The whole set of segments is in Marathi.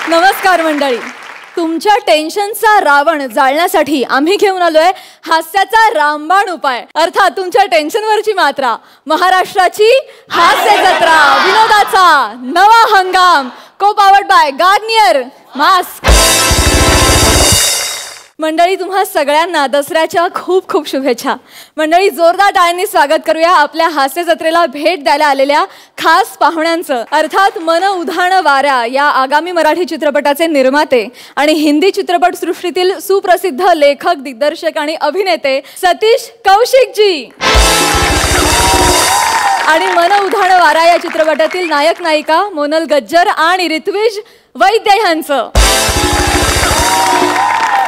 नमस्कार मंडळी. तुमच्या टेन्शनचा रावण जाळण्यासाठी आम्ही घेऊन आलोय हास्याचा रामबाण उपाय. अर्थात तुमच्या टेन्शनवरची मात्रा. महाराष्ट्राची हास्य जत्रा, विनोदाचा नवा हंगाम, को पावर्ड बाय गार्नियर मास्क. मंडळी, तुम्हा सगळ्यांना दसऱ्याच्या खूप खूप शुभेच्छा. मंडळी, जोरदार टाळ्यांनी स्वागत करूया आपल्या हास्य जत्रेला भेट द्यायला आलेल्या खास पाहुण्यांचं. अर्थात मन उधाण वाऱ्या या आगामी मराठी चित्रपटाचे निर्माते आणि हिंदी चित्रपट सृष्टीतील सुप्रसिद्ध लेखक, दिग्दर्शक आणि अभिनेते सतीश कौशिकजी. आणि मन उधाण वारा या चित्रपटातील नायक नायिका मोनल गज्जर आणि ऋत्विज वैद्य यांचं.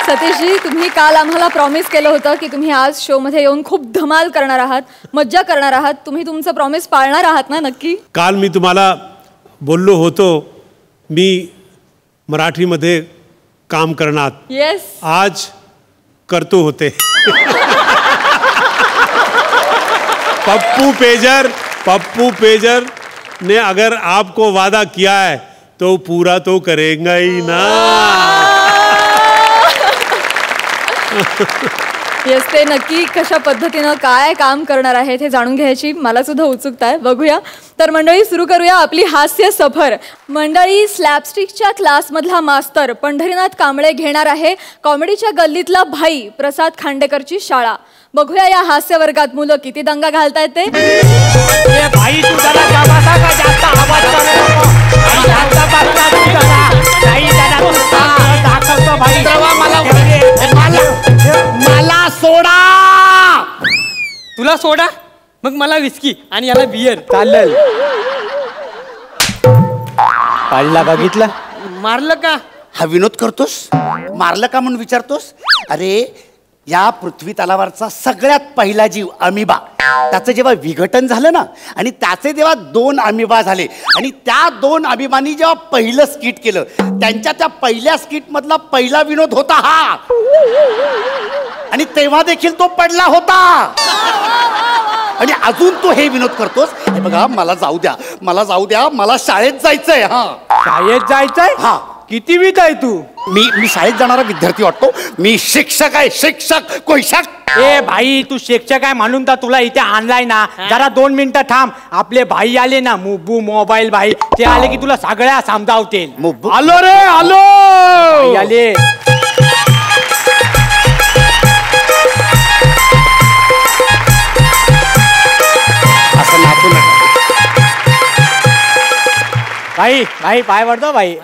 सतीशजी, तुम्ही काल आम्हाला प्रॉमिस केलं होतं की तुम्ही आज शो मध्ये येऊन खूप धमाल करणार आहात, मज्जा करणार आहात. तुम्ही तुमचं प्रॉमिस पाळणार आहात ना? नक्की. काल मी तुम्हाला बोललो होतो मी मराठीमध्ये काम करणार. येस. आज करतो होते. पप्पू पेजर ने अगर आपको वादा किया है तो पूरा तो करेगा ही ना. येस, ते नक्की कशा पद्धतीनं काय काम करणार आहेत हे जाणून घ्यायची मला सुद्धा उत्सुकता आहे. बघूया. तर मंडळी, सुरू करूया आपली हास्य सफर. मंडळी, स्लॅपस्टिकच्या क्लासमधला मास्तर पंढरीनाथ कांबळे घेणार आहे कॉमेडीच्या गल्लीतला भाई प्रसाद खांडेकरची शाळा. बघूया या हास्य वर्गात मुलं किती दंगा घालतायत ते. भाई तू जरा जास्त आवाज मला सोडा. तुला सोडा, मग मला विस्की आणि याला बियर. चालेल. पाळला बघितला. मारलं का? हा विनोद करतोस? मारलं का म्हणून विचारतोस? अरे, या पृथ्वी तलावरचा सगळ्यात पहिला जीव अमिबा, त्याचं जेव्हा विघटन झालं ना आणि त्याचे जेव्हा 2 अमिबा झाले आणि त्या 2 अमिबांनी जेव्हा पहिलं स्किट केलं, त्यांच्या त्या पहिल्या स्किट मधला पहिला विनोद होता हा. आणि तेव्हा देखील तो पडला होता. आणि अजून तू हे विनोद करतोस. हे बघा, मला जाऊ द्या, मला शाळेत जायचंय. हा, शाळेत जायचंय? हा. किती वीत आहे तू? मी शाळेत जाणारा विद्यार्थी वाटतो. मी शिक्षक आहे. शिक्षक. ए भाई, तू शिक्षक आहे म्हणून तर तुला इथे आणलाय ना. जरा 2 मिनिटं थांब. आपले भाई आले ना, मुब्बू मोबाईल भाई, ते आले की तुला सगळ्या समजावतील. आलो रे, आलो. आले. असं नाचू नका. भाई पाय पडतो भाई.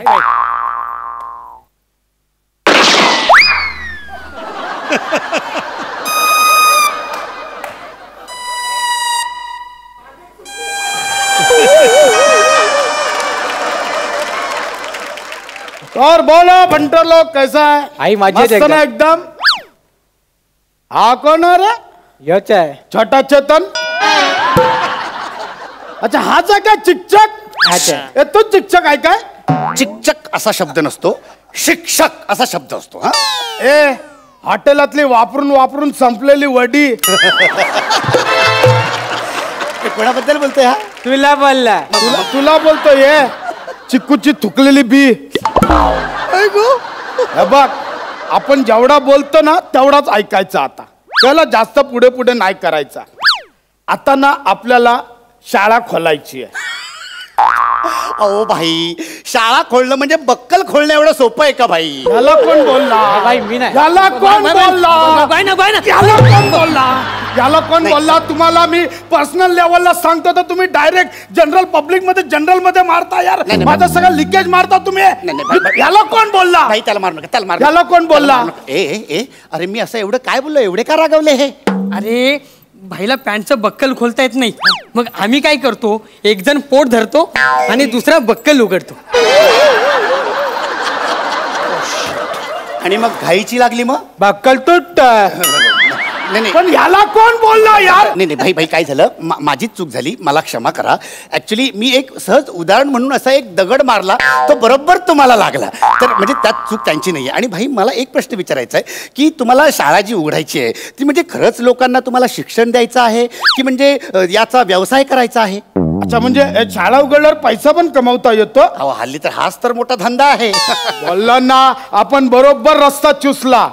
और बोलो बंटर लोग, कैसा है? आई मजेत एकदम. हा कोण रे? यच आहे छोटा चेतन. अच्छा, हाच आहे काय चिकचक? तो चिकचक आहे काय? चिकचक असा शब्द नसतो, शिक्षक असा शब्द असतो. हा, ए, हॉटेलातली वापरून संपलेली वडी. कोणाबद्दल बोलतोय हा? तुला बोलला. तुला बोलतोय. ये चिक्कूची थुकलेली बी. हे बघ, आपण जेवढा बोलतो ना तेवढाच ऐकायचा. आता त्याला जास्त पुढे नाही करायचा. आता ना आपल्याला शाळा खोलायची आहे. अहो भाई, शाळा खोलणं म्हणजे बक्कल खोलणं एवढं सोपं आहे का भाई? याला कोण बोलला? भाई मी नाही. याला कोण बोलला? तुम्हाला मी पर्सनल लेवलला सांगतो तर तुम्ही डायरेक्ट जनरल मध्ये मारता. यार, माझं सगळं लिकेज मारता तुम्ही. याला कोण बोलला? भाई, त्याला मारू नका. याला कोण बोलला? अरे, मी असं एवढं काय बोललो? एवढे का रागवले हे? अरे, भाईला पॅन्टचं बक्कल खोलता येत नाही. मग आम्ही काय करतो, एक जण पोट धरतो आणि दुसरा बक्कल उघडतो. आणि मग घाईची लागली मग बक्कल तुट. नाही पण याला कोण बोलला यार? नाही भाई काय झालं, माझीच चूक झाली, मला क्षमा करा. ऍक्च्युली मी एक सहज उदाहरण म्हणून असा एक दगड मारला, तो बरोबर तुम्हाला लागला, तर म्हणजे त्यात चूक त्यांची नाही आहे. आणि भाई मला एक प्रश्न विचारायचा आहे की तुम्हाला शाळा जी उघडायची आहे ती म्हणजे खरंच लोकांना तुम्हाला शिक्षण द्यायचं आहे की म्हणजे याचा व्यवसाय करायचा आहे? अच्छा, म्हणजे शाळा उघडल्यावर पैसा पण कमवता येतो? अहो हल्ली तर हाच तर मोठा धंदा आहे. बोलला ना आपण, बरोबर रस्ता चुसला.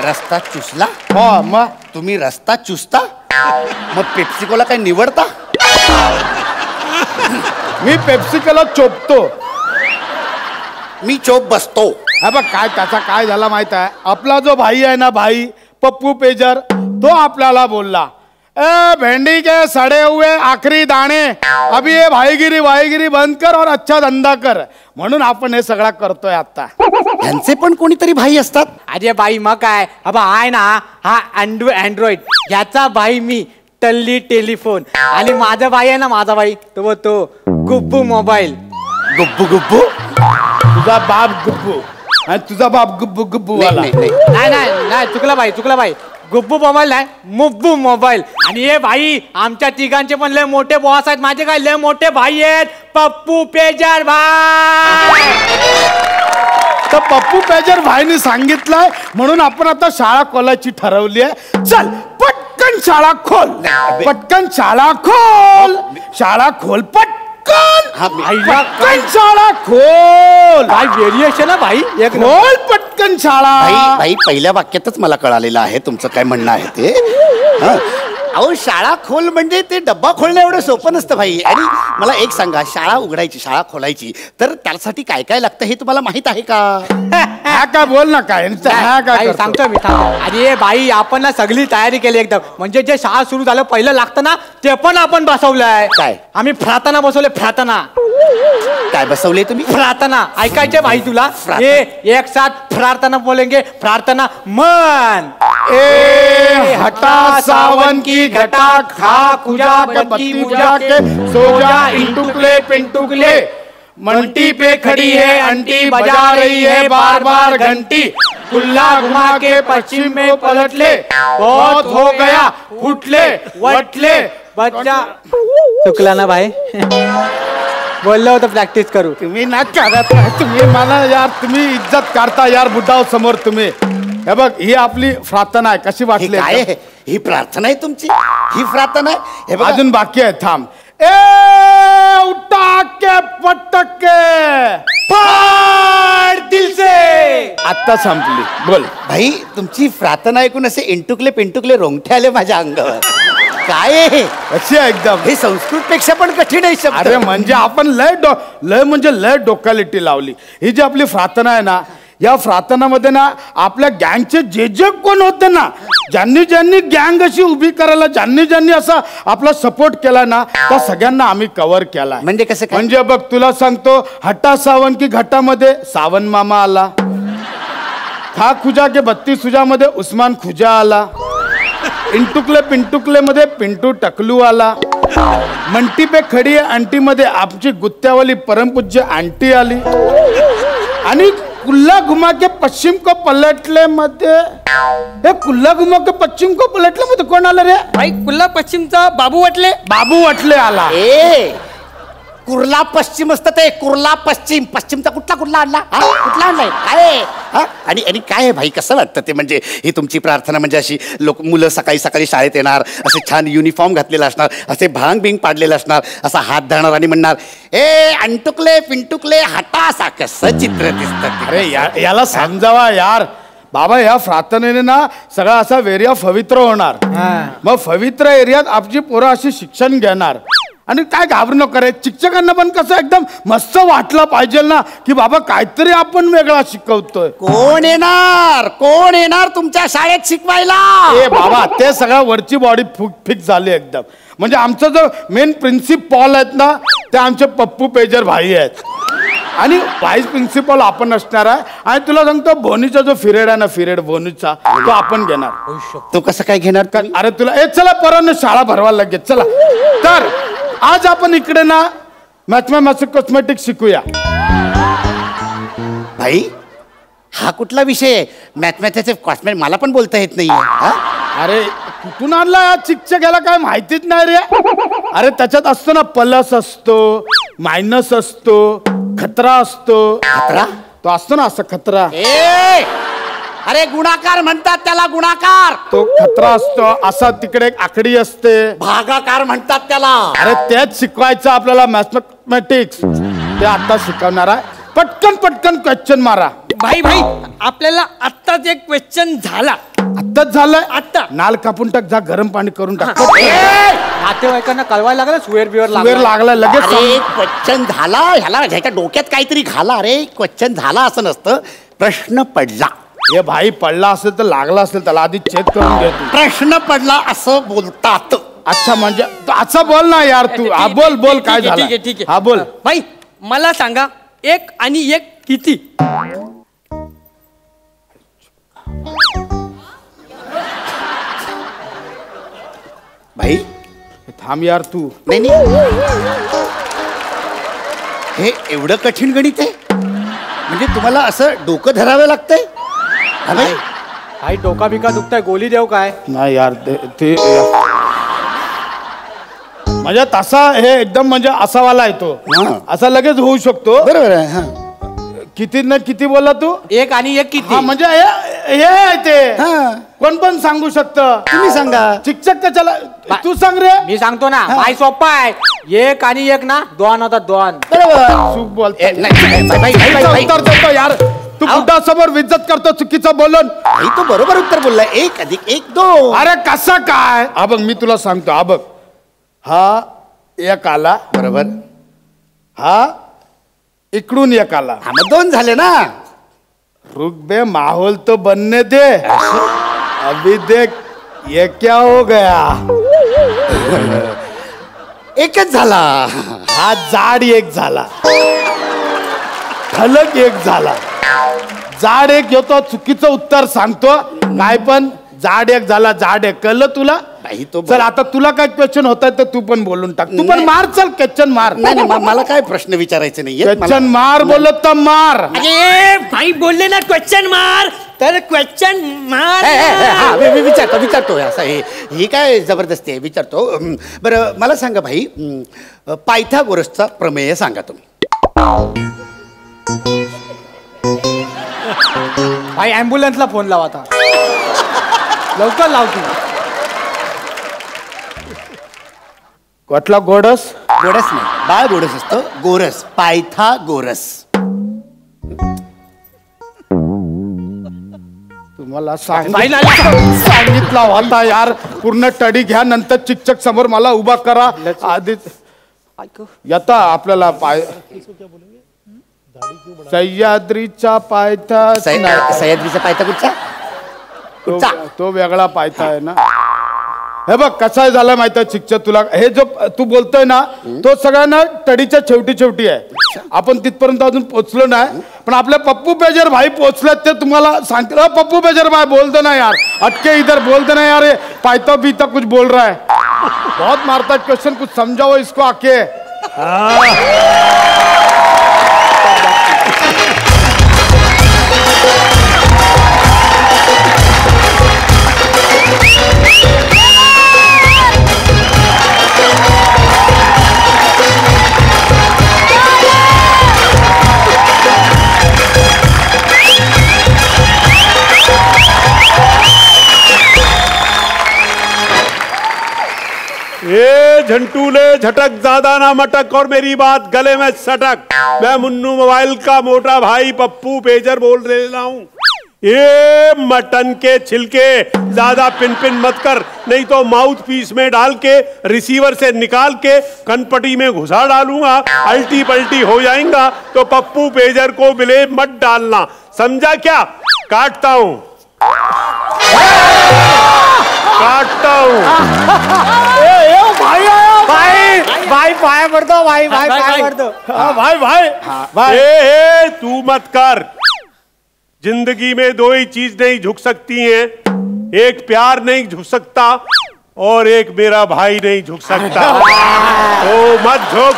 रस्ता चुसला? हो, मग तुम्ही रस्ता चुसता? मग पेप्सिकोला काय निवडता? मी पेप्सिकोला चोपतो. मी चोप बसतो. हा बघ काय त्याचा काय झाला माहित आहे, आपला जो भाई आहे ना, भाई पप्पू पेजर, तो आपल्याला बोलला, ए भेंडी के सड़े हुए आखरी दाणे, अभी ये भाईगिरी वाईगिरी बंद कर और अच्छा धंदा कर. म्हणून आपण हे सगळं करतोय आता. यांचे पण कोणीतरी भाई असतात. अरे बाई मग काय, अबा आहे ना हा अँड्रॉइड, याचा भाई मी टल्ली टेलिफोन, आणि माझा भाई आहे ना, माझा भाई तो गुब्बू मोबाईल. गुब्बू गुब्बू? तुझा बाप गुब्बू आणि तुझा बाप गुब्बू गुब्बू वाला. नाही चुकला भाई, गुब्बू मोबाईल नाही, मुब्बू मोबाईल. आणि हे भाई आमच्या तिघांचे पण लय मोठे बॉस आहेत. माझे काय लय मोठे भाई आहेत, पप्पू पेजर भाई. तर पप्पू पेजर भाईने सांगितलंय म्हणून आपण आता शाळा खोलायची ठरवली आहे. चल पटकन शाळा खोल, पटकन शाळा खोल, शाळा खोल पटकन. पटकन शाळा खोल. काय व्हेरिएशन आहे भाई, एक खोल पटकन शाळा. भाई पहिल्या वाक्यातच मला कळालेलं आहे तुमचं काय म्हणणं आहे ते. अहो शाळा खोल म्हणजे ते डब्बा खोलणं एवढं सोपं नसतं भाई. आणि मला एक सांगा, शाळा उघडायची, शाळा खोलायची, तर त्यासाठी काय काय लागतं हे तुम्हाला माहित आहे का? हा काय बोल ना, काय काय सांगतो मी. अरे बाई आपण ना सगळी तयारी केली एकदम. म्हणजे जे शाळा सुरू झालं पहिलं लागतं ना, ते पण आपण बसवलंय. काय? आम्ही प्रार्थना बसवले. प्रार्थना काय बसवले तुम्ही? प्रार्थना ऐकायचे भाई तुला? एक साथ प्रार्थना बोलेंगे. प्रार्थना मन. ए हटा सावन की घटा, खा खुजा बत्ती बुझा के सो जा इंटुकले पिंटुकले, मंटी पे खड़ी है अंटी बजा रही है बार बार घंटी, कुल्ला घुमा के पश्चिम में पलट ले, बहुत हो गया फुटले वटले. बच्चा चुकला ना भाई, बोललो होतं प्रॅक्टिस करू. तुम्ही ना करत नाही, तुम्ही मला यार, तुम्ही इज्जत करता यार बुड्ढाव समोर तुम्ही. हे बघ ही आपली प्रार्थना आहे, कशी वाटली? काय ही प्रार्थना आहे तुमची? ही प्रार्थना आहे? हे बघा अजून बाकी आहे, थांब. ए उठा के पटके फाड़ दिल से. आता संपली. बोल भाई, तुमची प्रार्थना ऐकून असे इंटुकले पिंटुकले रोंगठे आले माझ्या अंगावर. काय कशी आहे एकदम? हे संस्कृत पेक्षा पण कठीण आहे शब्द. अरे म्हणजे आपण लय डोक्यालिटी लावली. ही जी आपली प्रार्थना आहे ना, या प्रार्थनामध्ये ना आपल्या गँगचे जे कोण होते ना, ज्यांनी गँग अशी उभी करायला, ज्यांनी असा आपला सपोर्ट केला ना, त्या सगळ्यांना आम्ही कव्हर केला. म्हणजे कसं? म्हणजे बघ तुला सांगतो, हटा सावन की घटामध्ये सावन मामा आला, खा खुजा के बत्ती सुजामध्ये उस्मान खुजा आला, इंटुकले पिंटुकले मध्ये पिंटू टकलू आला, मंटी पे खडी आंटी मध्ये आमची गुत्त्यावाली परमपूज्य आंटी आली, आणि कुल्ला घुमा के पश्चिम को पलटले मध्ये, हे कुल्ला घुमा के पश्चिम को पलटले मध्ये कोण आलं रे? भाई कुल्ला पश्चिमचा बाबू वटले. बाबू वटले आला. कुर्ला पश्चिम असतं ते, कुर्ला पश्चिम. पश्चिमचा कुठला आणला? कुठला आणलाय काय? आणि काय आहे भाई, कसं वाटतं ते? म्हणजे ही तुमची प्रार्थना म्हणजे अशी मुलं सकाळी सकाळी शाळेत येणार, असे छान युनिफॉर्म घातलेला असणार, असे भांग बिंग पाडलेलं असणार, असा हात धरणार आणि म्हणणार, ए अंटुकले पिंटुकले हटा, असा कसं चित्र दिसतं? अरे याला समजावा यार बाबा, या प्रार्थनेने ना सगळा असा एरिया पवित्र होणार. मग पवित्र एरियात आपली पोरं अशी शिक्षण घेणार. आणि काय घाबरू नको रे, शिक्षकांना पण कसं एकदम मस्त वाटलं पाहिजे ना, की बाबा काहीतरी आपण वेगळा शिकवतोय. कोण येणार तुमच्या शाळेत शिकवायला? ए बाबा, ते सगळ्या वरची बॉडी फिक्स झाली एकदम. म्हणजे आमचा जो मेन प्रिन्सिपल आहेत ना, ते आमचे पप्पू पेजर भाई आहेत, आणि व्हाईस प्रिन्सिपल आपण असणार आहे. आणि तुला सांगतो, बोनीचा जो पिरियड आहे ना, पिरियड बोनीचा, तो आपण घेणार. तो कसं काय घेणार? अरे तुला चला पोरांनो शाळा भरवायला लागेल. चला तर आज आपण इकडे ना मॅथमॅटिक्स कॉस्मेटिक्स शिकूया. भाई हा कुठला विषय आहे? मॅथमॅटिक्स कॉस्मेटिक्स मला पण बोलता येत नाही. अरे कुठून आणला या शिक्षक, याला काय माहितीच नाही रे. अरे त्याच्यात असतो ना, प्लस असतो, मायनस असतो, खतरा असतो. खतरा? तो असतो ना असं खतरा. अरे गुणाकार म्हणतात त्याला, गुणाकार. तो खतरा असतो असा, तिकडे एक आकडी असते. भागाकार म्हणतात त्याला. अरे तेच शिकवायचं आपल्याला मॅथमॅटिक्स. ते आता शिकवणार आहे. पटकन पटकन क्वेश्चन मारा. भाई आपल्याला आत्ताच एक क्वेश्चन झाला. आत्ताच झालंय. आत्ता नाल कापून टाक, जा गरम पाणी करून टाक. नातेवाईकांना कळवायला लागलं, सुवेर वेळ बिवेर लागला लगेच. अरे क्वेश्चन झाला, ह्याला ह्याच्या डोक्यात काहीतरी घाला. अरे क्वेश्चन झाला असं नसतं, प्रश्न पडला. हे भाई पडला असेल तर लागला असेल त्याला आधी चेक करून घे तू. प्रश्न पडला असं बोलतात. अच्छा म्हणजे असं बोल ना यार तू. हा बोल काय झालं. ठीक आहे हा बोल. भाई मला सांगा 1 आणि 1 किती? भाई थांब यार तू. नाही हे एवढं कठीण गणित आहे म्हणजे तुम्हाला असं डोकं धरावं लागतंय. हा भाई काही डोका बिका दुखताय, गोली देऊ काय? नाही यार ते म्हणजे तसा हे एकदम म्हणजे असावाला आहे तो. हा. असा लगेच होऊ शकतो. बरोबर आहे. हा. किती ना किती बोला तू? 1 आणि 1 किती? हा म्हणजे हे आहे ते. हा. कोण पण सांगू शकतं. तुम्ही सांगा. शिक्षक कशाला तू सांग रे. मी सांगतो ना, भाई सोपा आहे. 1 आणि 1 ना 2 होतात, 2. बरोबर. चूक बोलतो. नाही उत्तर देतो यार. तू बुड्ढा समोर विज्जत करतो चुकीचं बोलून. तो बरोबर उत्तर बोललाय. 1 अधिक 1 2. अरे कसं काय? हा बघ मी तुला सांगतो. हा बघ, हा 1 आला बरोबर. हा इकडून 1 आला. हा मग 2 झाले ना. रुक बे, माहौल तो बनने दे. अभी देख ये क्या हो गया. 1च झाला. हा जाड 1 झाला, खलक 1 झाला. जाड 1 येतो, चुकीचं उत्तर सांगतो. काय पण जाड 1 झाला, जाड 1 कळलं तुला. चल आता तुला काय क्वेश्चन होत तर तू पण बोलून टाक. तू पण मार. चल क्वेश्चन मार. नाही मला काय प्रश्न विचारायचे नाही. क्वेश्चन मार बोलत तर मार. अरे भाई बोलले ना क्वेश्चन मार, तर क्वेश्चन मार. मी विचारतो असं ही काय जबरदस्ती आहे. विचारतो. बरं मला सांगा भाई, पायथागोरसचा प्रमेय सांगा तुम्ही. भाई ॲम्ब्युलन्सला फोन लावा आता, लवकर लावतो. कुठला गोडस? गोरस नाही, बाळ गोरस असतं. गोरस, पायथागोरस. तुम्हाला सांगितला होता यार. पूर्ण टडी घ्या, नंतर शिक्षक समोर मला उभा करा. आधीच येता आपल्याला सह्याद्रीचा पायथा. सह्याद्रीचा पायथा कुठचा? तो वेगळा पायथा आहे ना. हे बघ कसा झाला माहिती आहे शिक्षक तुला. हे जो तू बोलतोय ना तो सगळ्यांना टडीच्या शेवटी आहे. आपण तिथपर्यंत अजून पोहोचलो नाही. पण आपले पप्पू पेजर भाई पोहोचलेत. ते तुम्हाला सांगते. पप्पू पेजर भाई बोलते ना यार, अटके इधर बोलते ना यार. पायथा बीता कुछ बोल रहा है. बहुत मारता क्वेश्चन, कुछ समझाओ इसको आके. ये झंटूले झटक ज्यादा ना मटक और मेरी बात गले में सटक. मैं मुन्नू मोबाइल का मोटा भाई पप्पू पेजर बोल रहा हूँ. ये मटन के छिलके ज्यादा पिन पिन मत कर, नहीं तो माउथ पीस में डाल के रिसीवर से निकाल के कनपटी में घुसा डालूंगा. अल्टी पल्टी हो जाएगा तो पप्पू पेजर को बिले मत डालना, समझा क्या? काटता हूँ. भाई पाया पडतो. भाई पाया पडतो. भाई तू मत कर. जिंदगी में 2 ही चीज नहीं झुक सकती हैं. एक प्यार नहीं झुक सकता और एक मेरा भाई नहीं झुक सकता. तो मत झुक.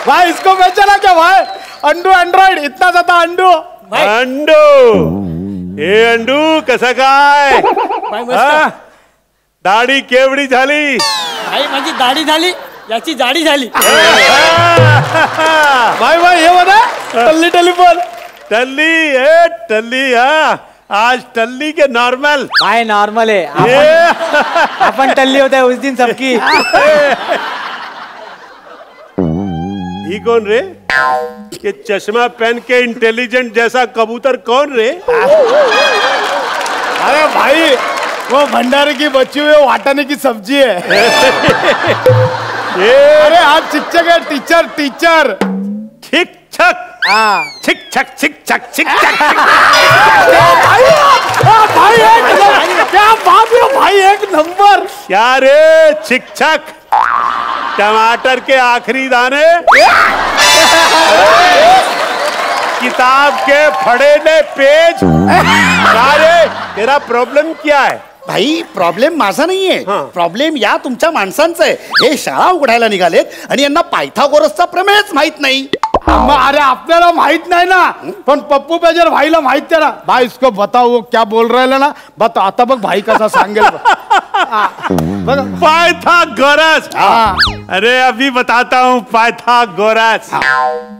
भाई इसको बेचना क्या भाई? अंडू एंड्रॉइड इतना ज्यादा अंडू. हे अंडू कसं काय? दाढी केवढी झाली? भाई माझी दाढी झाली, याची जाडी झाली. भाई हे बघा टल्ली टेलिफोन. टल्ली. हा आज टल्ली के नॉर्मल भाई नॉर्मल है अपन टल्ली होता है उस दिन सबकी। ये कौन रे? ये चश्मा पहन के इंटेलिजेंट जैसा कबूतर कौन रे? अरे भाई वो भंडारे की बची हुई वाटाने की सब्जी है। अरे आप शिक्षक है, टीचर टीचर। शिक्षक छिक छक छिक छक छिक छक। भाई क्या बात है भाई, एक नंबर। क्या रे शिक्षक? टमाटर के आखिरी दाने किताब के फड़े पेज। अरे तेरा प्रॉब्लम क्या है? भाई प्रॉब्लेम माझा नाहीये, हां. प्रॉब्लेम या तुमच्या माणसांचा आहे. हे शाळा उघडायला निघालेत आणि यांना पायथागोरसचा प्रमेयच माहित नाही. अरे आपल्याला माहित नाही ना, पण पप्पू पेजर भाईला माहित आहे ना. भाई इसको बताओ वो क्या बोल रहे ना. बता आता बघ भाई कसा सांगेल. पायथागोरस. अरे अभी बताता हूँ पायथागोरस.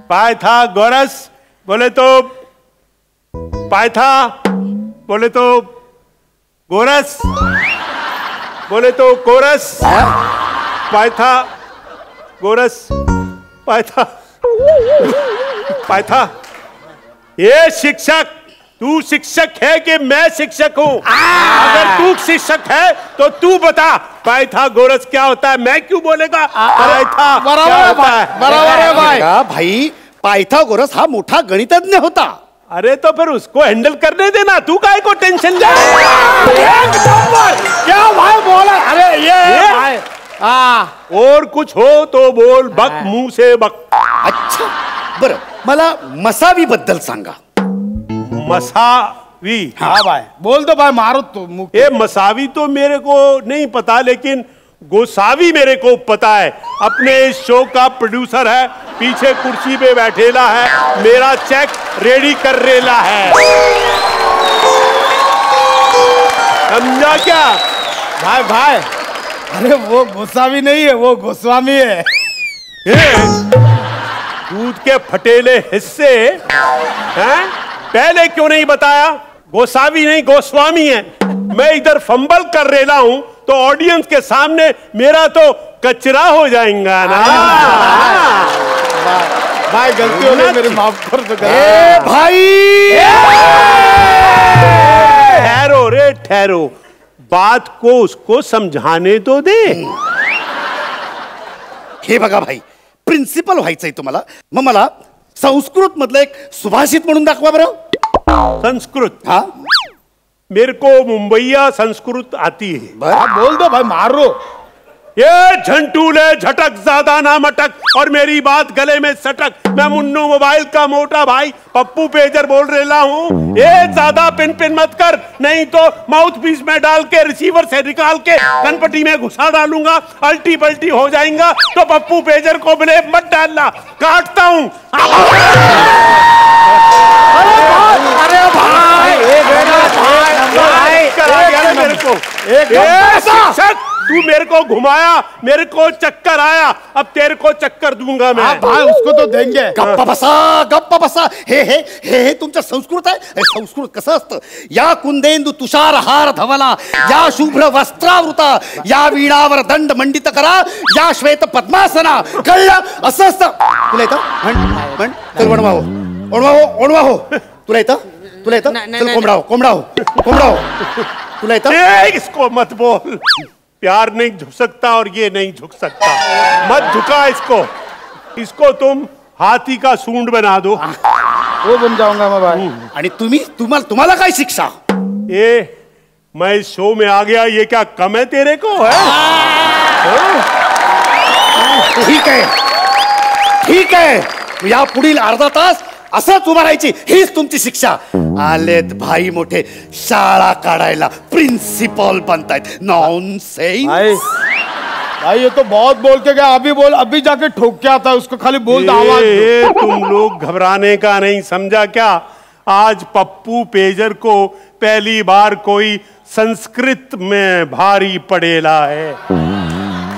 पायथागोरस बोले तो पायथा, बोले तो गोरस, बोले तो कोरस. पायथा गोरस पायथा पायथा. ये शिक्षक, तू शिक्षक है कि मैं शिक्षक हूँ? अगर तू शिक्षक है तो तू बता पायथागोरस क्या होता है. मैं क्यों बोलेगा पायथा क्या होता है? बरोबर है भाई. भाई पायथागोरस हा मोठा गणितज्ञ होता. अरे तो फिर उसको हैंडल करने देना, तू काहे को टेंशन ले? क्या भाई बोला? अरे ये भाई. और कुछ हो तो बोल, बक मुंह से बक. अच्छा बरं, मला मसावी बद्दल सांगा. मसावी. हाँ भाई बोल दो भाई, मारो तो मुंह. ये मसावी तो मेरे को नहीं पता, लेकिन गोसावी मेरे को पता है. अपने इस शो का प्रोड्यूसर है, पीछे कुर्सी पे बैठेला है, मेरा चेक रेडी कर रेला है. समझा क्या? भाई भाई अरे वो गोसावी नहीं है, वो गोस्वामी है. दूध के फटेले हिस्से हैं? पहले क्यों नहीं बताया? गोसावी नहीं गोस्वामी है. मैं इधर फंबल कर रेला हूं तो ऑडियंस के सामने मेरा तो कचरा हो जाएगा ना. भाई गलती हो गई मेरी, माफ कर दो. भाई ठहरो रे ठहरो, बात को उसको समझाने तो दे. हे बघा भाई, प्रिन्सिपल व्हायचंय तुम्हाला, मग मला संस्कृत मधलं एक सुभाषित म्हणून दाखवा बरं. संस्कृत. हा मेरे को मुंबईया संस्कृत आती है. बोल दो भाई, मारो. ये झंटूले झटक ज्यादा ना मटक और मेरी बात गले में सटक. मैं मुन्नू मोबाइल का मोटा भाई पप्पू पेजर बोल रहा हूँ. ये ज्यादा पिन पिन मत कर, नहीं तो माउथ पीस में डाल के रिसीवर से निकाल के कनपट्टी में घुसा डालूंगा. अल्टी पल्टी हो जाएगा तो पप्पू पेजर को ब्लेम मत डालना. काटता हूँ. अरे भाई मेरे को शिक्षक, तू मेरे को घुमाया, मेरे को चक्कर आया, अब तेरे को चक्कर दूंगा मैं. भाई उसको तो देंगे. गप्पा बसा, गप्पा बसा. हे हे हे हे तुमचं संस्कृत आहे. हे संस्कृत कसं असतं? या कुंदेंदू तुषार हार धवला, या शुभ्र वस्त्रावृता, या वीणावर दंड मंडित करा, या श्वेत पद्मासना. कळलं? असं असतं. तुला येतं? म्हण चल वणवा हो, वणवा हो, वणवा हो. तुला येतं? तुला येतं? चल कोंबडा हो, कोंबडा हो, कोंबडा हो. तुला येतं? इसको मत बोल. प्यार नहीं झुक सकता और ये नहीं झुक सकता. मत झुका इसको. इसको तुम हाथी का सूंड बना दो. वो बन जाऊंगा मैं भाई. आणि तुम्हाला काय शिक्षा? ये मैं इस शो में आ गया, ये क्या कम है तेरे को? है ठीक आहे, ठीक आहे. या पुढील अर्धा तास असंच उभा राहायची, हीच तुमची शिक्षा. आलेत भाई मोठे शाळा काढायला, प्रिन्सिपल बनतायत. नॉनसेन्स. भाई ये तो बहुत बोल के गया. अभी बोल, अभी जाके ठोक के आता है उसको. खाली बोल दो, आवाज दो. तुम लोग घबराने का नहीं, समझा क्या? आज पप्पू पेजर को पहली बार कोई संस्कृत में भारी पड़ेला है.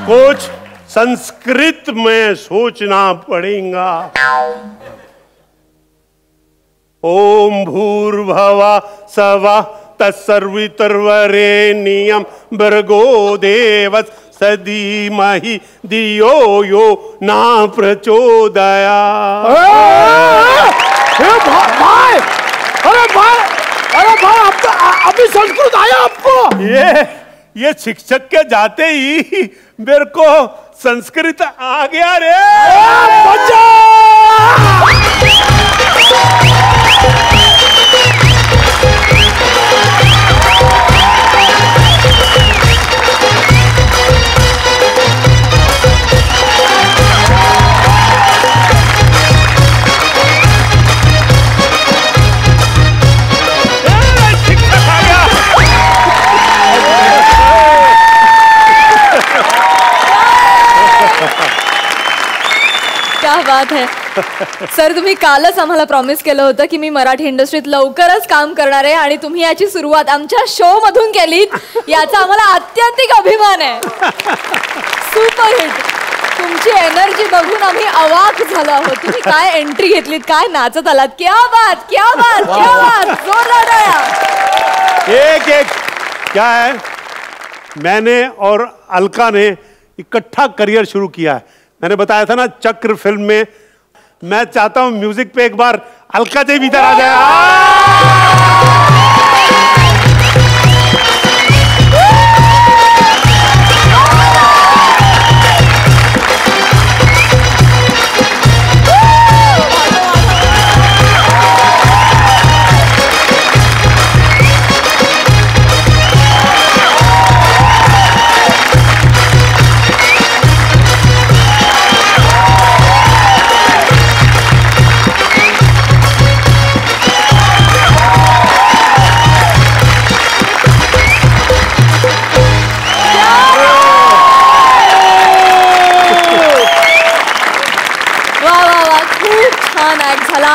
कुछ संस्कृत में सोचना पड़ेगा. ओम भूर्भुवः स्वः तत्सवितुर्वरेण्यं भर्गो देवस्य धीमहि धियो यो न प्रचोदयात्। भाई, अरे भाई, अभी संस्कृत आया आपको? ये शिक्षक के जाते ही मेरे को संस्कृत आ गया रे। बच्चा! क्या बात है सर, तुम्ही कालच आम्हाला प्रॉमिस केलं होतं की मी मराठी इंडस्ट्रीत लवकरच काम करणार आहे आणि तुम्ही याची सुरुवात आमच्या शो मधून केलीत, याचा आम्हाला अत्यंतिक अभिमान आहे. Super hit. तुमची एनर्जी बघून आम्ही अवाक झालो आहोत. तुम्ही काय एंट्री घेतलीत, काय नाचत आलात. क्या बात, क्या बात, क्या बात. जोरदार टाळ्या. एक एक क्या है, मैंने और अलका ने इकट्ठा करियर शुरू किया है. मैंने बताया था ना चक्र फिल्म में. मैं चाहता हूं म्यूजिक पे एक बार अलका जी भी इधर आ जाए.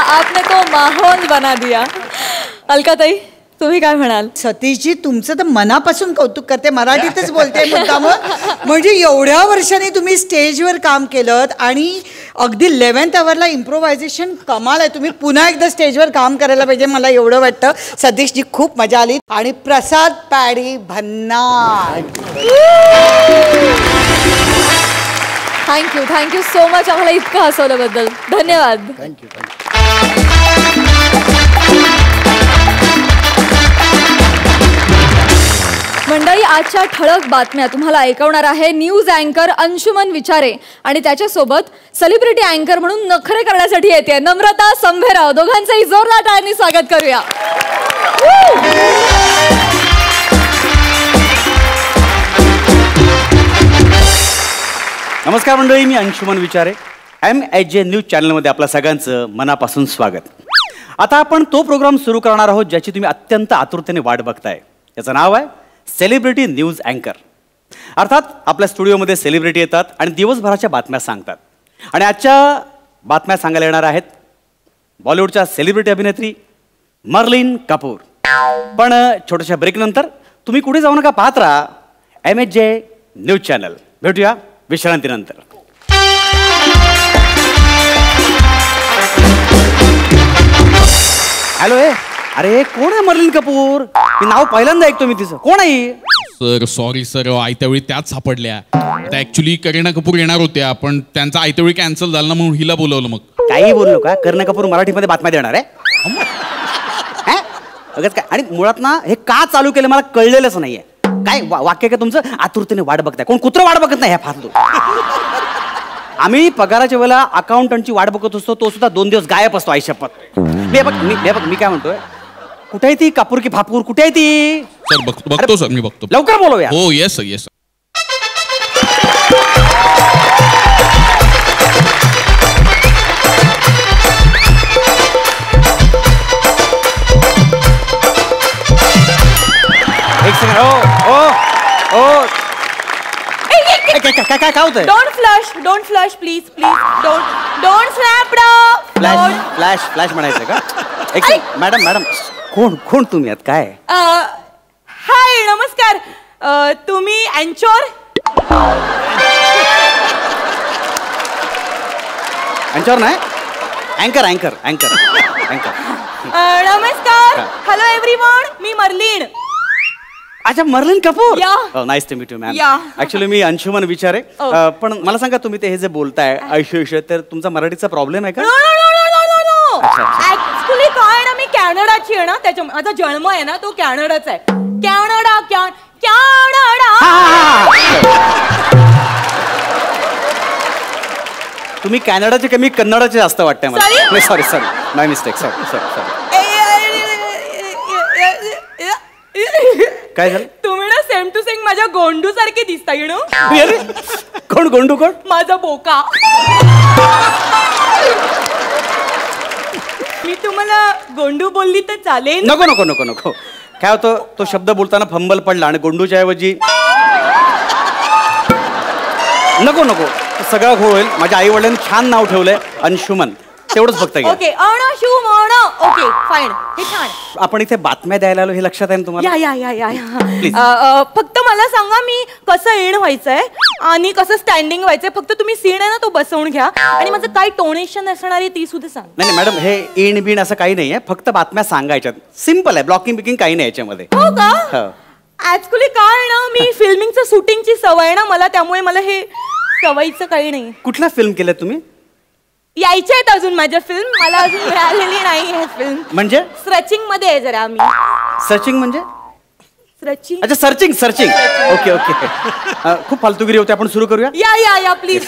आपने तो माहौल बना दिया. अलकाताई, तुम्ही काय म्हणाल? सतीशजी, तुमचं तर मनापासून कौतुक करते. मराठीतच बोलते मुद्दाम. म्हणजे एवढ्या वर्षांनी तुम्ही स्टेजवर काम केलं आणि अगदी 11th आवरला इम्प्रोव्हायझेशन कमाल आहे. तुम्ही पुन्हा एकदा स्टेजवर काम करायला पाहिजे, मला एवढं वाटतं. सतीशजी, खूप मजा आली. आणि प्रसाद पॅडी भन्नाट, थँक्यू सो मच. आम्हाला इतकं हसवल्याबद्दल धन्यवाद. थँक्यू. मंडळी, आजच्या ठळक बातम्या तुम्हाला ऐकवणार आहे न्यूज अँकर अंशुमन विचारे आणि त्याच्यासोबत सेलिब्रिटी अँकर म्हणून नखरे करण्यासाठी येते नम्रता संभेराव. दोघांचंही जोरदार टाळ्यांनी स्वागत करूया. नमस्कार मंडळी, मी अंशुमन विचारे. MHJ न्यूज चॅनलमध्ये आपल्या सगळ्यांचं मनापासून स्वागत. आता आपण तो प्रोग्राम सुरू करणार आहोत ज्याची तुम्ही अत्यंत आतुरतेने वाट बघताय. याचं नाव आहे सेलिब्रिटी न्यूज अँकर. अर्थात आपल्या स्टुडिओमध्ये सेलिब्रिटी येतात आणि दिवसभराच्या बातम्या सांगतात. आणि आजच्या बातम्या सांगायला येणार आहेत बॉलिवूडच्या सेलिब्रिटी अभिनेत्री मर्लिन कपूर. पण छोट्याशा ब्रेकनंतर तुम्ही कुठे जाऊ नका, पाहत राहा MHJ न्यूज चॅनल. भेटूया विश्रांतीनंतर. हॅलो, अरे कोण आहे मर्लिन कपूर? मी नाव पहिल्यांदा ऐकतो मी तिचं. कोण आहे? सर सॉरी सर, आयत्यावेळी त्याच सापडल्या. त्या ऍक्च्युली करीना कपूर येणार होत्या पण त्यांचा आयत्यावेळी कॅन्सल झाला ना, म्हणून हिला बोलवलं. मग काही बोललो का? करीना कपूर मराठीमध्ये बातम्या देणार आहे? काय? आणि मुळात ना हे का चालू केलं मला कळलेलंच नाहीये. काय वाक्य का तुमचं? आतुरतेने वाट बघताय. कोण कुत्रं वाट बघत नाही ह्या फालतू. आम्ही पगाराच्या वेळेला अकाउंटंटची वाट बघत असतो, तो सुद्धा 2 दिवस गायब असतो. आयुष्यपत मी काय म्हणतोय, कुठे आहे ती कापूर की फापूर? कुठे आहे ती? सर बघतो सर, मी बघतो. लवकर बोलूया. हो येस येस. एक सेकंड. काय होतंय? Don't flush please don't snap. Flash म्हणायचं का? एक सेकंड. मॅडम कोण तुम्ही आहात? काय? हाय, नमस्कार. तुम्ही अँचोर? अँचोर नाही, अँकर. नमस्कार. हॅलो एव्हरीवन, मी मर्लिन. अच्छा, Merlin Kapoor. Yeah. Nice to meet you ma'am. Yeah. Actually मी अंशुमन विचारे. पण मला सांगा, तुम्ही ते हे जे बोलताय आयुष्य, तर तुमचा मराठीचा प्रॉब्लेम आहे का? ऍक्च्युली काय ना, मी कॅनडाची आहे ना, त्याच्या माझा जन्म आहे ना तो कॅनडाचा आहे. Canada Canada. तुम्ही कॅनडाचे कमी कन्नडाचे जास्त वाटतंय मला. Sorry? नाही, सॉरी माय मिस्टेक. सॉरी. काय झालं? तुम्ही ना सेम टू सेम माझ्या गोंडू सारखे दिसता. You know. कोण गोंडू? कोण? माझा बोका. मी तुम्हाला गोंडू बोलली तर चालेल? नको. काय होतं, तो शब्द बोलताना फंबल पडला आणि गोंडूच्या ऐवजी नको सगळं घोळ होईल. माझ्या आई वडिलांनी छान नाव ठेवलंय अंशुमन, तेवढंच फक्त घ्या. ओके, अणशुमन. Okay, fine. हे छान. आपण इथे बातम्या द्यायला आलो, हे लक्षात आहे ना तुम्हाला? या. फक्त मला सांगा, मी कसं एण व्हायचंय आणि कसं स्टँडिंग व्हायचंय. फक्त तुम्ही सीन आहे ना तो बसवून घ्या आणि माझं काय टोनेशन असणार आहे ती सुद्धा सांग. नाही मॅडम, हे एण बिण असं काही नाहीये, फक्त बातम्या सांगायच्यात. सिम्पल आहे, ब्लॉकिंग बिकिंग काही नाही याच्यामध्ये. हो का? ऍक्च्युली काय ना, मी फिल्मिंगचं शूटिंगची सवय ना मला, त्यामुळे मला हे सवयीचं काही नाही. कुठल्या फिल्म केल्या तुम्ही? यायच्या आहेत अजून माझ्या फिल्म, मला अजून मिळालेली नाही आहे फिल्म. म्हणजे सर्चिंग मध्ये आहे जरा आम्ही. सर्चिंग म्हणजे? सर्चिंग. अच्छा, सर्चिंग. ओके. खूप फालतूगिरी होते, आपण सुरू करूया. या प्लीज.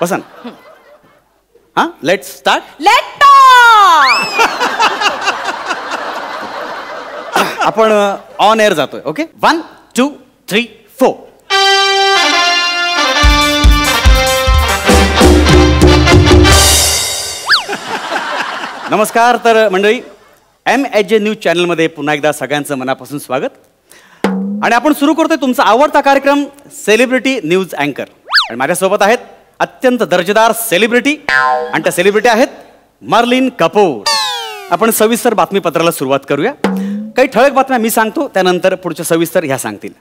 बसा. हा, लेट्स स्टार्ट. आपण ऑन एअर जातोय. ओके, 1 2 3 4. नमस्कार. तर मंडळी, MHJ न्यूज चॅनलमध्ये पुन्हा एकदा सगळ्यांचं मनापासून स्वागत. आणि आपण सुरू करतोय तुमचा आवडता कार्यक्रम सेलिब्रिटी न्यूज अँकर. आणि माझ्यासोबत आहेत अत्यंत दर्जेदार सेलिब्रिटी, आणि त्या सेलिब्रिटी आहेत मर्लिन कपूर. आपण सविस्तर बातमीपत्राला सुरुवात करूया. काही ठळक बातम्या मी सांगतो, त्यानंतर पुढच्या सविस्तर ह्या सांगतील.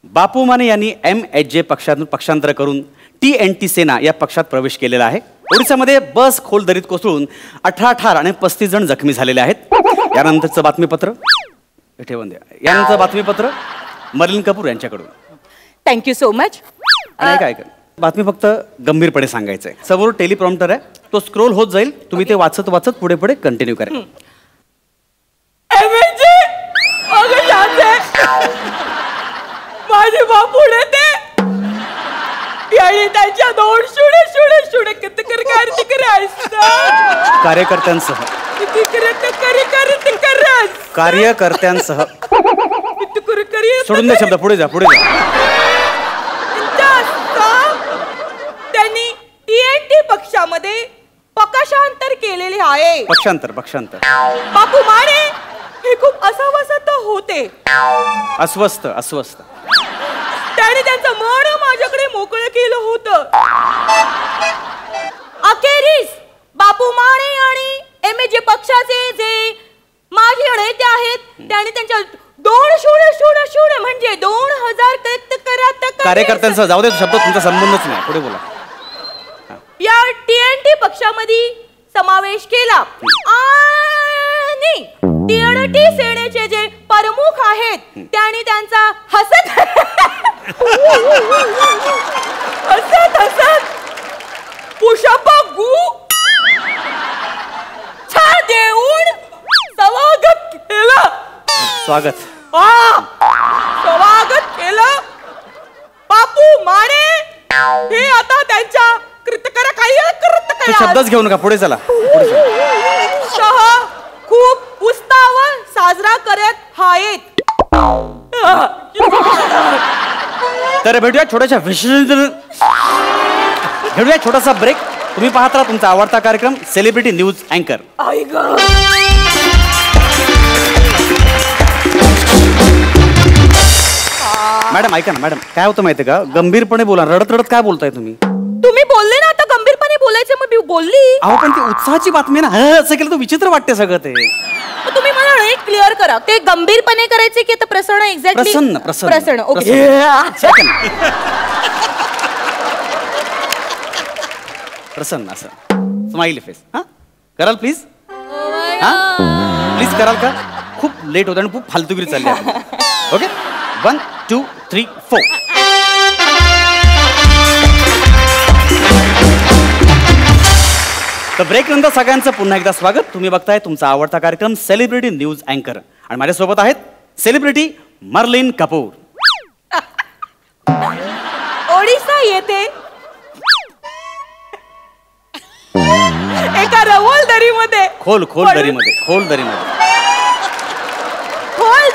बापू माने यांनी MHJ पक्षातून पक्षांतर करून TNT सेना या पक्षात प्रवेश केलेला आहे. ओडिसामध्ये बस खोल दरीत कोसळून 18 ठार आणि 35 जण जखमी झालेले आहेत. यानंतरचं बातमीपत्र मर्लिन कपूर यांच्याकडून. Thank you so much. काय बातमी फक्त गंभीरपणे सांगायचंय. समोर टेलिप्रॉम्प्टर आहे, तो स्क्रोल होत जाईल, तुम्ही ते वाचत पुढे कंटिन्यू करा. माझे बापू ते त्यांच्या दोन शुडे कार्यकर्त्यांसह सोडून द्या शब्द, पुढे जा. त्यांनी TNT पक्षामध्ये पक्षांतर केलेले आहे. पक्षांतर. बापू माने हे खूप अस्वस्थ होते. अस्वस्थ. त्याने त्यांचं मन माझ्याकडे मोकळं केलं होतं. अखेरीस बापू माने आणि MHJ पक्षाचे जे माजी नेते आहेत, त्यांनी त्यांच्या 2 शुडे म्हणजे 2000 कार्यकर्त्यांसह. जाऊ दे शब्द, तुमचा संबंधच नाही, पुढे बोला. या TNT पक्षामध्ये समावेश केला. आणि TNT सेनेचे जे प्रमुख आहेत त्यांनी त्यांचा हसत पुष्पगु देऊन स्वागत केलं. स्वागत केलं. बापू माने हे आता त्यांच्या शब्दच घेऊ नका, पुढे चला. खूप उत्साहावर साजरा करत आहेत. तर भेटूया छोटासा ब्रेक. तुम्ही पाहत राहा तुमचा आवडता कार्यक्रम सेलिब्रिटी न्यूज अँकर. मॅडम ऐका ना, मॅडम काय होतं माहितीये का, गंभीरपणे बोला. रडत काय बोलताय तुम्ही बोलले ना, आता गंभीरपणे बोलायचं मग मी बोलली. अहो पण ती उत्साहाची बातमी ना, असं केलं तर विचित्र वाटते सगळं. ते तुम्ही मला नीट क्लिअर करा, ते गंभीरपणे करायचे की प्रसन्न? एक्झॅक्टली प्रसन्न. ओके, प्रसन्न असं स्माइली फेस. हा कराल प्लीज. प्लीज कराल का? खूप लेट होतं आणि खूप फालतूगिरी चालली आहे. ओके 1 2 3 4. तर ब्रेक नंतर सगळ्यांचं पुन्हा एकदा स्वागत. तुम्ही बघताय तुमचा आवडता कार्यक्रम सेलिब्रिटी न्यूज अँकर आणि माझ्यासोबत आहेत सेलिब्रिटी मर्लिन कपूर. ओडिसा येथे एका रवल दरीमध्ये खोल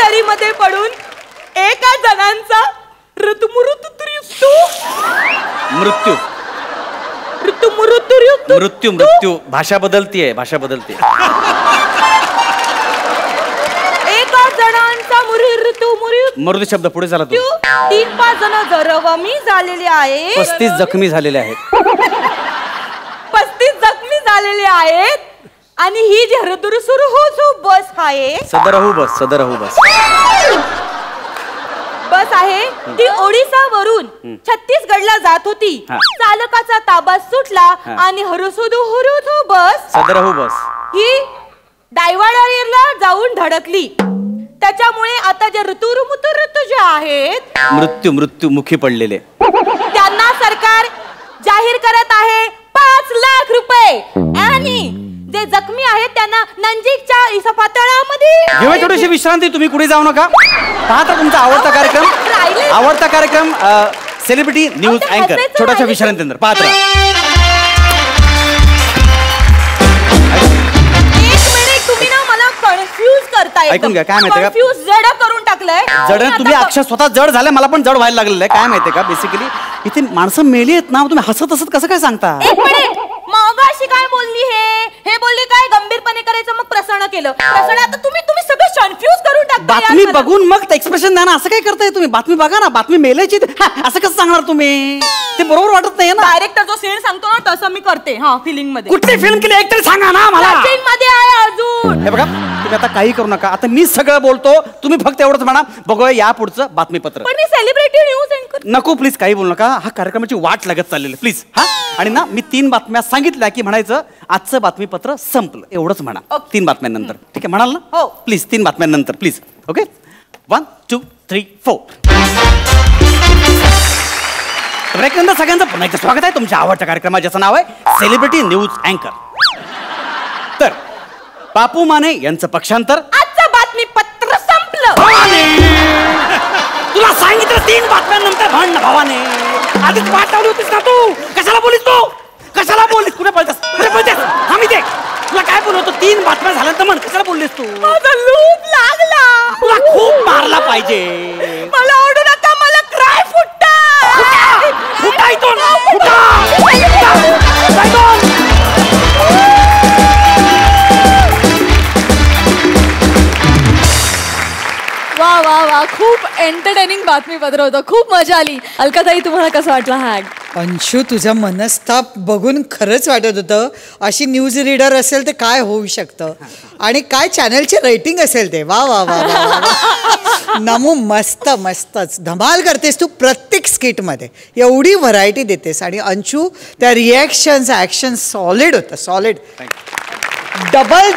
दरीमध्ये पडून एका जणांचा मृत्यू भाषा बदलतीये. एका जणांचा मृत्यू शब्द पुढे झाला तू. 3-5 जण जखमी झालेले आहेत. 35 जखमी झालेले आहेत. 35 जखमी झालेले आहेत आणि ही जी सुरू बस आहे सदरहू बस आहे ती ओडिसा वरून छत्तीसगडला जात होती. चालकाचा ताबा सुटला आणि हरुसुदू बस ही डायवाडरला जाऊन धडकली. त्याच्यामुळे आता जे ऋतू जे आहेत मृत्युमुखी पडलेले त्यांना सरकार जाहीर करत आहे 5 लाख रुपये आणि जे जखमी आहेत त्यांना नंजीकच्या इस्पितळामध्ये थोडीशी विश्रांती. तुम्ही कुठे जाऊ नका. पाहता तुमचा आवडता कार्यक्रम सेलिब्रिटी न्यूज अँकर. छोट्याशा विश्रांतीनंतर पाहत राहा. तुम्ही ना मला कन्फ्यूज करताय. ऐकून घ्या काय माहितीये का, कन्फ्यूज जड करून टाकलंय. तुम्ही अक्षर स्वतः जड झाले. मला पण जड व्हायला लागलेलं आहे. काय माहितीये का बेसिकली इथे माणसं मेली आहेत ना. तुम्ही हसत कसं काय सांगता? मगाशी काय बोलली हे बोलली काय गंभीरपणे करायचं मग प्रसन्न केलं. आता तुम्ही सगळं कन्फ्यूज करून टाकता. बातमी बघून मग एक्सप्रेशन द्या ना. असं काय करताय तुम्ही? बातमी बघा ना. बातमी मेल्याची असं कसं सांगणार तुम्ही? ते बरोबर वाटत नाही ना. डायरेक्टर जो सीन सांगतो ना तसं मी करते. फिलिंग मध्ये. कुठली फिल्म केली एक तरी सांगा ना मला. फिल्म मध्ये आहे अजून. हे बघा तुम्ही आता काही करू नका. आता मी सगळं बोलतो. तुम्ही फक्त एवढंच म्हणा बघूया या पुढचं बातमीपत्र. पण मी सेलिब्रिटी न्यूज अँकर. नको प्लीज काही बोलू नका. हा कार्यक्रमाची वाट लागत चाललेली प्लीज. आणि ना मी 3 बातम्या सांगितल्या की म्हणायचं आजचं बातमीपत्र संपलं एवढंच म्हणा. 3 बातम्यांनंतर ठीक आहे म्हणाल ना? हो प्लीज 3 बातम्यांनंतर प्लीज. ओके 1 2 3 4. ब्रेकनंतर सगळ्यांचं पुन्हा एकदा स्वागत आहे तुमच्या आवडत्या कार्यक्रमात ज्याचं नाव आहे सेलिब्रिटी न्यूज अँकर. तर बापू माने यांचं पक्षांतर. आजचं बातमीपत्र संपलं. तुला सांगितलं 3 बातम्यांनंतर म्हण ना भावाने. आधीच वाट लावली होतीस ना तू. कशाला बोलीस कुठे पळतेस आम्ही ते तुला काय बोलवतो 3 बातम्या झाल्यानंतर म्हण. कशाला बोललीस तू? माझा लूप लागला. तुला खूप मारला पाहिजे. मला ओरडू नका. मला क्राय फुटता. वा वा वा खूप एंटरटेनिंग बातमीपत्र होतं. खूप मजा आली. अलकाताई तुम्हाला कसं वाटलं हा ऍक्ट? अंशू तुझा मनस्ताप बघून खरंच वाटत होतं अशी न्यूज रीडर असेल तर काय होऊ शकतं आणि काय चॅनलचे रेटिंग असेल ते. वा वा वा नमू मस्तच धमाल करतेस तू प्रत्येक स्किटमध्ये. एवढी व्हरायटी देतेस आणि अंशू त्या रिॲक्शन्स ॲक्शन सॉलिड होतं. सॉलिड. डबल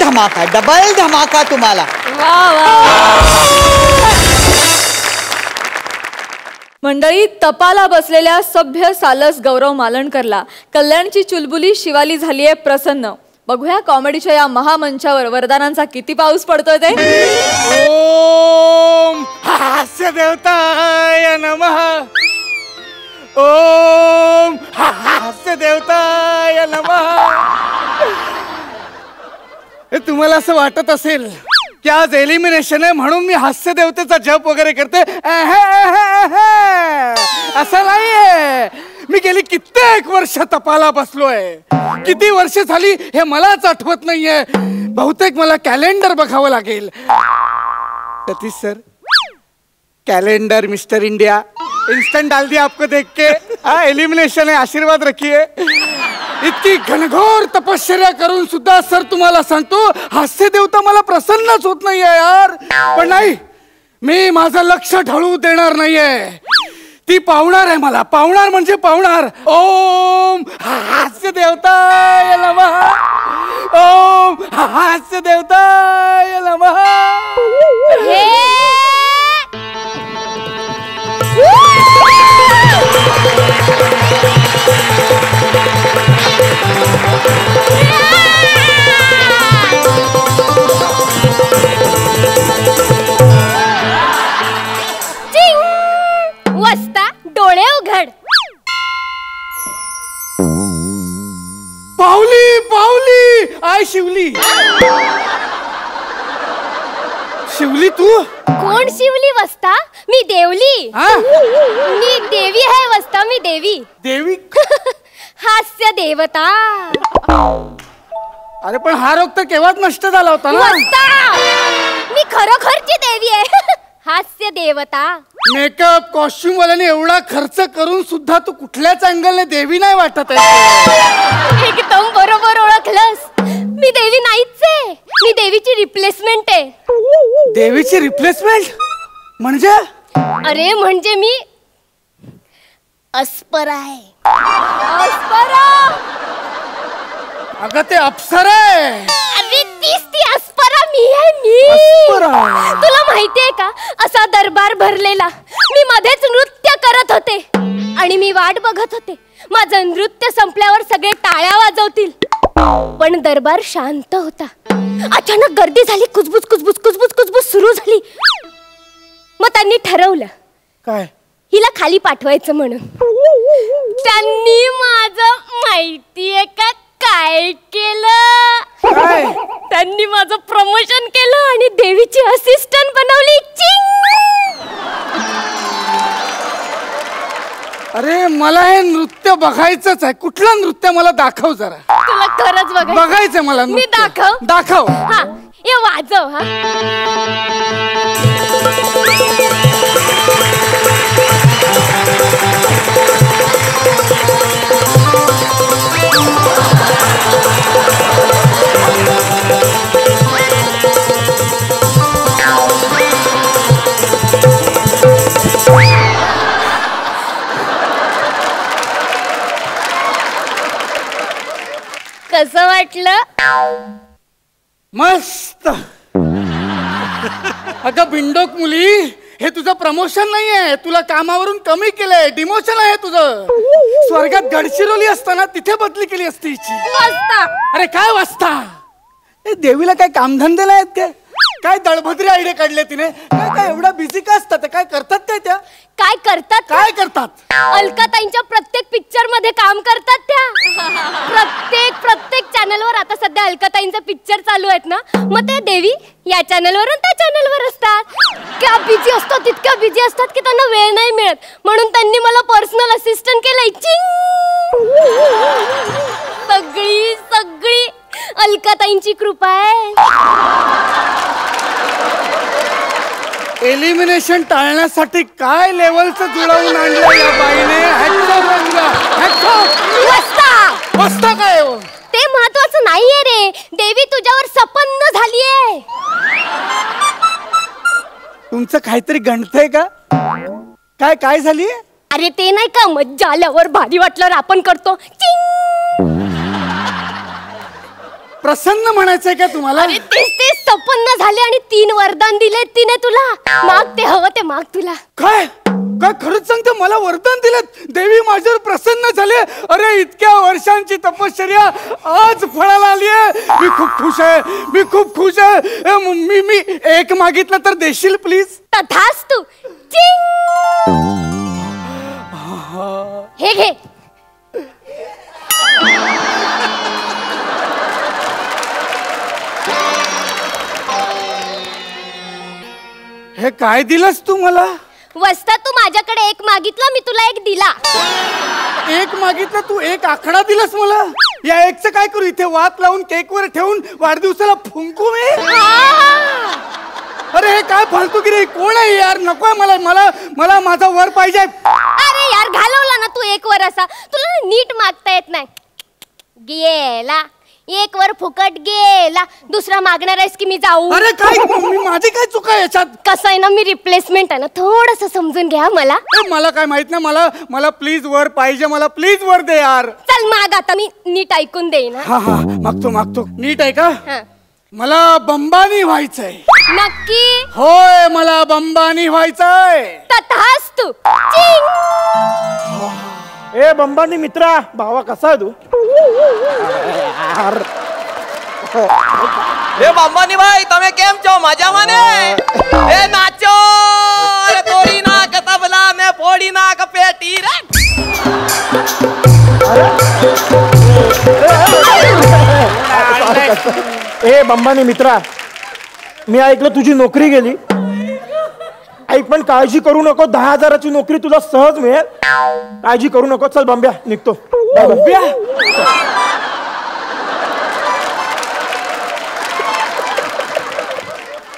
धमाका तुम्हाला. वा वा मंडळी तपाला बसलेल्या सभ्य सालस गौरव मालणकरला कल्याणची चुलबुली शिवाली झालीये प्रसन्न. बघूया कॉमेडीच्या या महामंचावर वरदानांचा किती पाऊस पडतोय ते. ओम हास्य देवताय नमः. ओम हास्य देवताय नमः. तुम्हाला असं वाटत असेल की आज एलिमिनेशन आहे म्हणून मी हास्य देवतेचा जप वगैरे करते. असं नाहीये. मी गेली कित्येक वर्ष तपाला बसलोय. किती वर्ष झाली हे मलाच आठवत नाहीये. बहुतेक मला कॅलेंडर बघावं लागेल. Satish sir calendar mister India instant डाल दिया आपको देख के. एलिमिनेशन है, आशीर्वाद रखिए. इतकी घनघोर तपश्चर्या करून सुद्धा सर तुम्हाला सांगतो हास्य देवता मला प्रसन्नच होत नाहीये यार. पण नाही, मी माझं लक्ष ढळू देणार नाहीये. ती पावणार आहे मला. पावणार म्हणजे पावणार. ओम हास्य देवताय नमः. ओम हास्य देवताय नमः. वस्ता डोळे उघड. पावली पावली आय शिवली. शिवली तू कोण शिवली वस्ता? मी देवली. मी देवी आहे वस्ता. मी देवी. देवी हास्य देवता. अरे पण हा रोग तर केव्हाच नष्ट झाला होता ना. वस्ता मी खरोखरची देवी आहे. हास्य देवता. मेकअप कॉस्ट्युम वाल्याने एवढा खर्च करून सुद्धा तू कुठल्याच अँगलने देवी नाही वाटत आहे. एकदम बरोबर ओळखलंस. मी देवी नाहीच आहे. मी देवीची रिप्लेसमेंट आहे. देवीची रिप्लेसमेंट म्हणजे? अरे म्हणजे मी अस्परा आहे. अस्परा. अगं ते अप्सरा आहे. अरे तीच ती अस्परा मी आहे. मी तुला माहितीये का असा दरबार भरलेला. मी मध्येच नृत्य करत होते आणि मी वाट बघत होते माझं नृत्य संपल्यावर सगळे टाळ्या वाजवतील. पण दरबार शांत होता. अचानक गर्दी झाली. कुजबुज कुजबुज कुजबुज कुजबुज सुरू झाली. मग त्यांनी ठरवलं काय हिला खाली पाठवायचं म्हणून. त्यांनी माझं माहितीये का काय केलं? त्यांनी माझं प्रमोशन केलं आणि देवीची असिस्टंट बनवली. अरे मला हे नृत्य बघायचंच आहे. कुठलं नृत्य मला दाखव जरा. तुला खरंच बघायचंय मला. मी दाखव. दाखव. हा हे वाजव. हा कसं वाटलं? मस्त. अगं बिंडोक मुली हे तुझं प्रमोशन नाहीये. तुला कामावरून कमी केलंय. डिमोशन आहे तुझं. स्वर्गात गडचिरोली असताना तिथे बदली केली असती हिची. अरे काय वाजता? देवीला काय कामधंदेला आहेत काय? काय दळभद्री आयडिया काढले तिने? काय काय एवढा बिझी का असतात? काय करतात काय त्या? काय करतात? काय करतात? अलकाताईंच्या प्रत्येक पिक्चर मध्ये काम करतात त्या. प्रत्येक चॅनलवर आता सध्या अलकाताईंचे पिक्चर चालू आहेत ना. मग ते देवी या चॅनलवरून त्या चॅनलवर असतात. क्या बिझी असतात. इतक्या बिझी असतात की त्यांना वेळ नाही मिळत. म्हणून त्यांनी मला पर्सनल असिस्टंट केलंय. सगळी सगळी अलकाताईंची कृपा आहे. एलिमिनेशन टाळण्यासाठी काय लेवलचं जुळवून आणलं या बाईने. वस्ता काय ते महत्वाचं नाहीये रे. देवी तुझ्यावर सपन्न झालीये. तुमचं काहीतरी गणतंय का? काय काय झालीये? अरे ते नाही का मज्जा आल्यावर भारी वाटल्यावर आपण करतो. प्रसन्न म्हणायचंय का तुम्हाला? अरे तेच सपन्न झाले आणि 3 वरदान दिले तिने तुला. माग ते हवं ते माग तुला. काय काय खरंच सांगते? मला वरदान दिलं. देवी माझ्यावर प्रसन्न झाले. अरे इतक्या वर्षांची तपश्चर्या आज फळाला आली आहे. मी खूप खुश आहे. मी खूप खुश आहे. मी एक मागितलं तर देशील प्लीज? तथास्तु. हे घे. हे काय दिलंस तू मला? वस्ता तू माझ्याकडे एक मागितलं मी तुला एक दिला. एक मागितलं तू एक आकडा दिलास मला. या एकचं काय करू? इथे वात लावून केक वर ठेवून वाढदिवसाला फुंकू मी? अरे हे काय फालतूगिरी. कोण आहे यार? नकोय मला. मला मला माझा वर पाहिजे. अरे यार घालवला ना तू एक वर असा. तुला नीट मागता येत नाही. गेला एक वर फुकट गेला, दुसरा मागणार आहेस की मी जाऊ? अरे काय माझी काय चुका आहे याच्यात? कसं आहे ना, मी रिप्लेसमेंट आहे ना, थोडस समजून घ्या मला. मला काय माहित नाही, मला प्लीज वर पाहिजे, मला प्लीज वर दे यार. चल माग, आता मी नीट ऐकून देईन. हा मागतो नीट आहे का? मला बंबानी व्हायचंय. नक्की? होय, मला बंबानी व्हायचंय. तथास्तु. ए बंबानी मित्रा, भावा कसा आहे तू? ए बंबानी भाई, તમે કેમ છો? મજામાં ને? એ નાચો, અરે તોડી નાખ તબલા મે ફોડી નાખ પેટી રે. ए बंबानी मित्रा, मी ऐकलं तुझी नोकरी गेली. ऐक, पण काळजी करू नको, 10,000ची नोकरी तुला सहज मिळेल. काळजी करू नको. चल बंब्या, निघतो. बंब्या,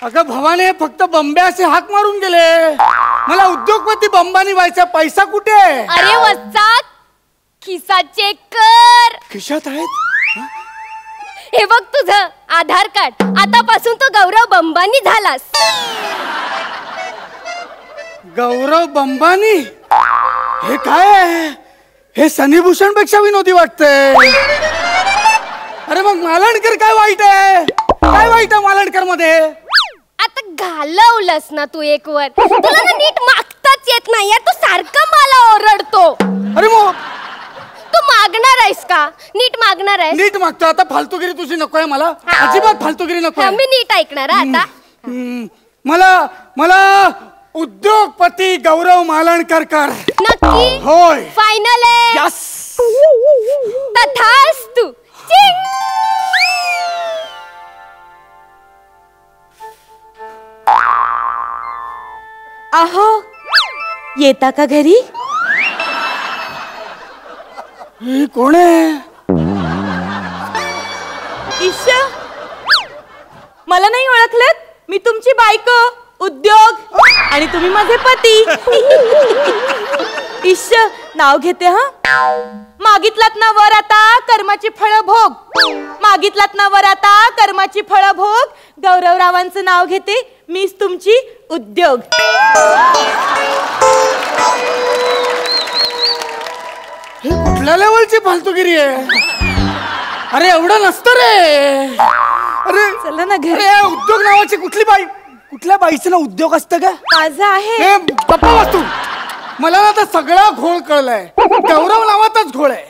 अगं भवाने, फक्त बंब्या असे हाक मारून गेले. मला उद्योगपती बंबानी व्हायचा. पैसा कुठे? अरे वस्ताद, खिसा चेक कर. खिशात आहेत. हे बघ तुझं आधार कार्ड. आतापासून तो गौरव बंबानी झालास. गौरव बंबानी? हे काय आहे? हे सनीभूषण पेक्षा विनोदी वाटतंय. अरे मग मालणकर काय वाईट आहे? काय वाईट आहे मालणकर मध्ये? आता घालवलंस ना तू एक वर. तुला ना नीट मागताच येत नाही. तू सारखं मला ओरडतो. अरे मग तू मागणार आहेस का? नीट मागणार आहेस? नीट मागतो. आता फालतूगिरी तुझी नको आहे मला. अजिबात फालतूगिरी नको. मी नीट ऐकणार आता. मला उद्योगपती गौरव मालणकर कर. नक्की? होय. फायनल आहे? यस. तथास्तु. अहो, येता का घरी? हे कोण आहे? ईशा, मला नाही ओळखलत? मी तुमची बायको, उद्योग, आणि तुम्ही माझे पती. ईशा, नाव घेते हा. मागितलात ना वर आता कर्माची फळ भोग. मागितलात ना वर आता कर्माची फळ भोग. गौरवरावांचं नाव घेते, मीच तुमची उद्योग. हे कुठल्या लेवलची फालतूगिरी आहे? अरे एवढं नसतं रे. अरे चला ना घरी. अरे उद्योग नावाची कुठल्या बाईचं ना उद्योग असतं का? माझं आहे. गप्पा वाचू. मला ना आता सगळा घोळ कळलाय. गौरव नावातच घोळ आहे.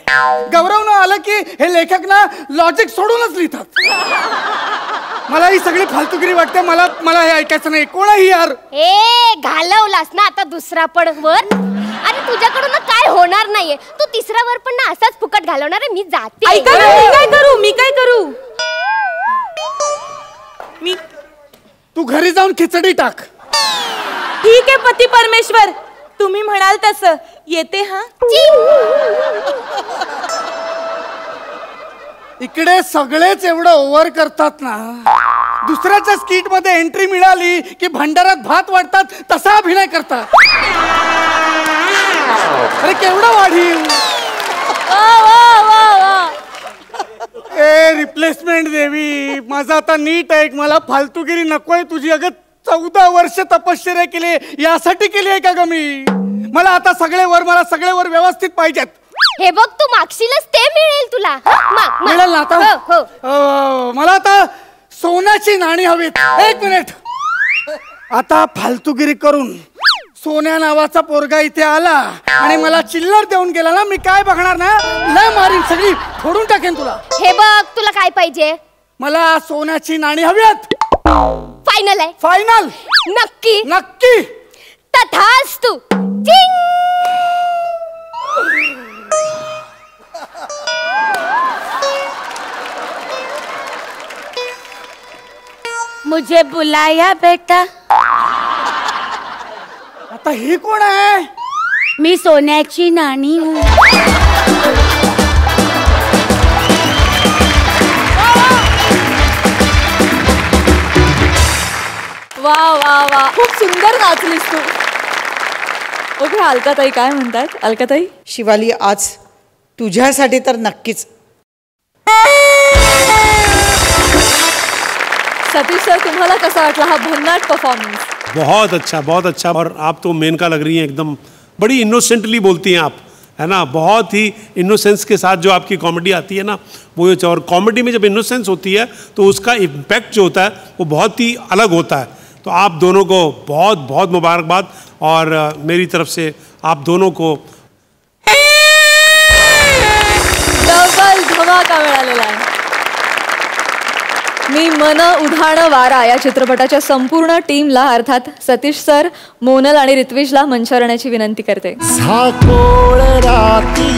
गौरव नाव आलं की हे लेखक ना लॉजिक सोडूनच लिहितात. मला ही सगळी फालतूगिरी वाटते. मला हे ऐकायचं नाही. कोण आहे यार? ए, घालवलास ना आता दुसरा पण वर. अरे तुझ्याकडून काय होणार नाहीये. तू तिसरा वर पण ना असाच फुकट घालवणार आहे. मी जाते. ऐका ना, मी काय करू? तू घरी जाऊन खिचडी टाक. ठीक आहे पती परमेश्वर, तुम्ही म्हणाल तसं. येते हा. इकडे सगळेच एवढं ओव्हर करतात ना. दुसऱ्याच्या स्किट मध्ये एंट्री मिळाली की भंडारात भात वाटतात तसा अभिनय करतात. अरे केवढं वाढीव. ए रिप्लेसमेंट देवी, माझा आता नीट ऐक. मला फालतूगिरी नकोय तुझी. अगं 14 वर्ष तपश्चर्या केली, यासाठी केली आहे का ग मी? मला आता सगळे वर व्यवस्थित पाहिजेत. हे बघ, तू मागशीलच ते मिळेल तुला. मिळेल ना आता? मला आता सोन्याची नाणी हवीत. एक मिनिट. आता फालतूगिरी करून सोन्या नावाचा पोरगा इथे आला आणि मला चिल्लर देऊन गेला ना, मी काय बघणार ना. लय मारीन, सगळी फोडून टाकेन तुला. हे बघ, तुला काय पाहिजे? मला सोन्याची नाणी हवीत. फायनल आहे? फायनल. नक्की? नक्की. तथास्तु. मुझे बुलाया बेटा. आता ही कोण आहे? मी सोन्याची नाणी हूँ. वा वा वा, खूप सुंदर नाचलीस तू. ओके, अलकाताई काय म्हणतात? अलकाताई. शिवाली, आज तुझ्यासाठी तर नक्कीच सतीश सर, तुम्हाला कसा वाटला हा भन्नाट परफॉर्मन्स? बहुत अच्छा। और आप तो मेनका लग रही हैं एकदम, बड़ी इनोसेंटली बोलती हैं आप, है ना, बहुत ही इनोसेंस के साथ जो आपकी कॉमेडी आती है ना वो, और कॉमेडी में जब इनोसेंस होती है तो उसका इम्पैक्ट जो होता है वो बहुत ही अलग होता है। तो आप दोनों को बहुत बहुत मुबारकबाद, और मेरी तरफ से आप दोनों को डबल धमाका मिळालेला आहे. मी मन उधाण वारा या चित्रपटाच्या संपूर्ण टीमला, अर्थात सतीश सर, मोनल आणि रित्विजला मंचावर येण्याची विनंती करते. साकोळ राती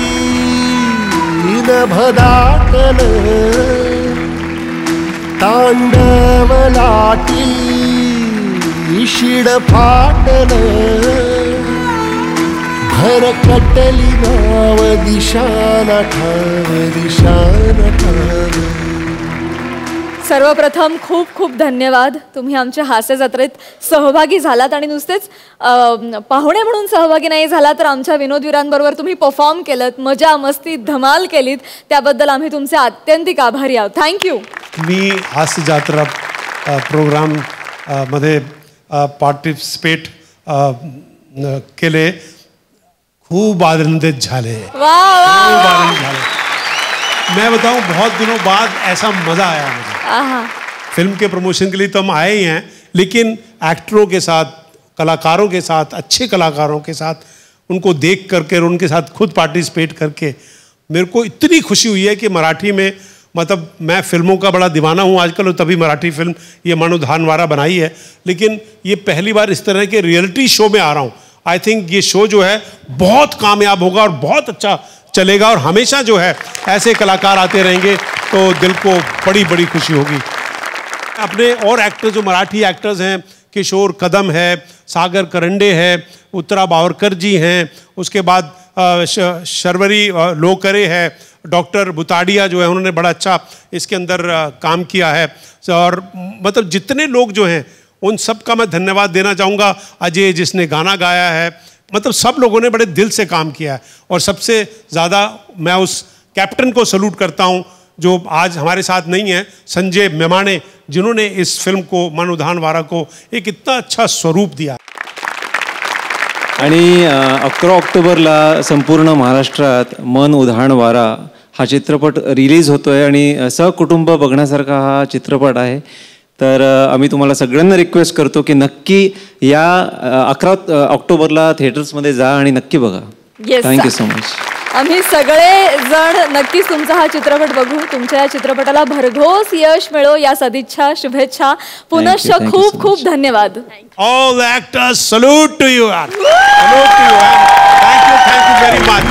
भदाटल तांडव लाटी शिड फाटल भरकटली नाव दिशाना ठाव. सर्वप्रथम खूप खूप धन्यवाद. तुम्ही आमच्या हास्य जत्रेत सहभागी झालात आणि नुसतेच पाहुणे म्हणून सहभागी नाही झालात, तर आमच्या विनोदवीरांबरोबर तुम्ही परफॉर्म केलत, मजा मस्ती धमाल केलीत, त्याबद्दल आम्ही तुमचे अत्यंतिक आभारी आहोत. थँक्यू. मी हास्य जत्रा प्रोग्राम मध्ये पार्टिसिपेट केले, खूप आनंदित झाले. खूप आनंद झाले. मैं बताऊं, बहुत दिनों बाद ऐसा मजा आया मुझे. फिल्म के प्रमोशन के लिए तो हम आए ही हैं, लेकिन एक्टरों के साथ, कलाकारों के साथ, अच्छे कलाकारों के साथ उनको देख करके और उनके साथ खुद पार्टिसिपेट करके मेरे को इतनी खुशी हुई है कि मराठी में, मतलब मैं फिल्मों का बड़ा दीवाना हूँ आजकल, और तभी मराठी फिल्म ये मन उधाण वारा बनाई है, लेकिन ये पहली बार इस तरह के रियलिटी शो में आ रहा हूँ. आई थिंक ये शो जो है बहुत कामयाब होगा और बहुत अच्छा चलेगा, और हमेशा जो है ऐसे कलाकार आते रहेंगे तो दिल को बड़ी बड़ी खुशी होगी. अपने और एक्टर्स जो मराठी एक्टर्स हैं, किशोर कदम है, सागर करंडे है, उत्तरा बावरकर जी हैं, उसके बाद शर्वरी लोकरे है, डॉक्टर बुताड़िया जो है उन्होंने बड़ा अच्छा इसके अंदर काम किया है, और मतलब जितने लोग जो हैं उन सब का मैं धन्यवाद देना चाहूँगा. अजय जिसने गाना गाया है, मतलब सब लोगों ने बड़े दिल से काम किया है, और सबसे ज़्यादा मैं उस कैप्टन को सल्यूट करता हूँ जो आज हमारे साथ नहीं है, संजय मेमाने, जिन्होंने इस फिल्म को, मन उधाण वारा को, एक इतना अच्छा स्वरूप दिया. आणि 11 ऑक्टोबरला संपूर्ण महाराष्ट्रात मन उधाण वारा हा चित्रपट रिलीज होतोय आणि सहकुटुंब बघण्यासारखा हा चित्रपट आहे. तर आम्ही तुम्हाला सगळ्यांना रिक्वेस्ट करतो की नक्की या 11 ऑक्टोबरला थिएटर्समध्ये जा आणि नक्की बघा. Thank you so much. आम्ही सगळे जण नक्कीच तुमचा हा चित्रपट बघू. तुमच्या या चित्रपटाला भरघोस यश मिळो या सदिच्छा, शुभेच्छा. पुनश्च खूप खूप धन्यवाद. All actors salute to you. Salute to you. Thank you very much.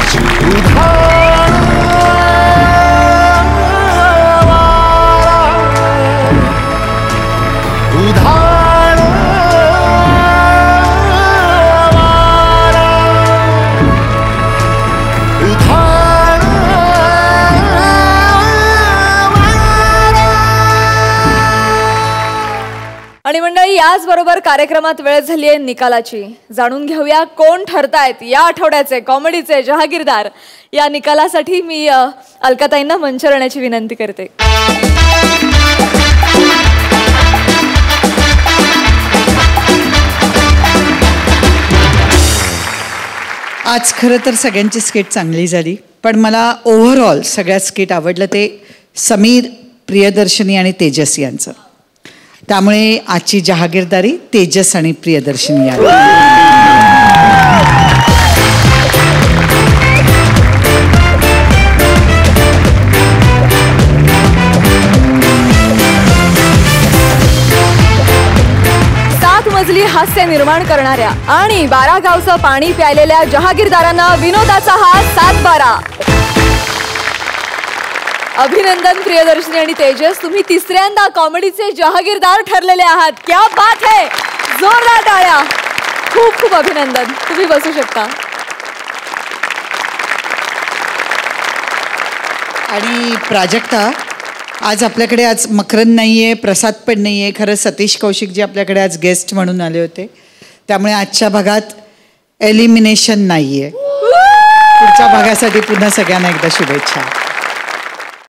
आणि मंडळी, याचबरोबर कार्यक्रमात वेळ झाली आहे निकालाची. जाणून घेऊया कोण ठरतायत या आठवड्याचे कॉमेडीचे जहागीरदार. या निकालासाठी मी अलकाताईंना मंचावर येण्याची विनंती करते. आज खरं तर सगळ्यांची स्किट चांगली झाली, पण मला ओव्हरऑल सगळ्यात स्किट आवडलं ते समीर, प्रियदर्शनी आणि तेजस यांचं. त्यामुळे आजची जहागीरदारी तेजस आणि प्रियदर्शनी यांची. मजली हास्य निर्माण करणाऱ्या आणि 12 गावचं पाणी प्यायलेल्या जहागीरदारांना विनोदाचा हा 7-12. अभिनंदन प्रियदर्शनी आणि तेजस, तुम्ही तिसऱ्यांदा कॉमेडीचे जहागीरदार ठरलेले आहात. क्या बात है. जोरदार टाळ्या. खूप खूप अभिनंदन. तुम्ही बसू शकता. आणि प्राजक्ता, आज आपल्याकडे आज मकरंद नाहीये, प्रसाद पण नाहीये. खरं सतीश कौशिक जी आपल्याकडे आज गेस्ट म्हणून आले होते, त्यामुळे आजच्या भागात एलिमिनेशन नाहीये. पुढच्या भागासाठी पुन्हा सगळ्यांना एकदा शुभेच्छा.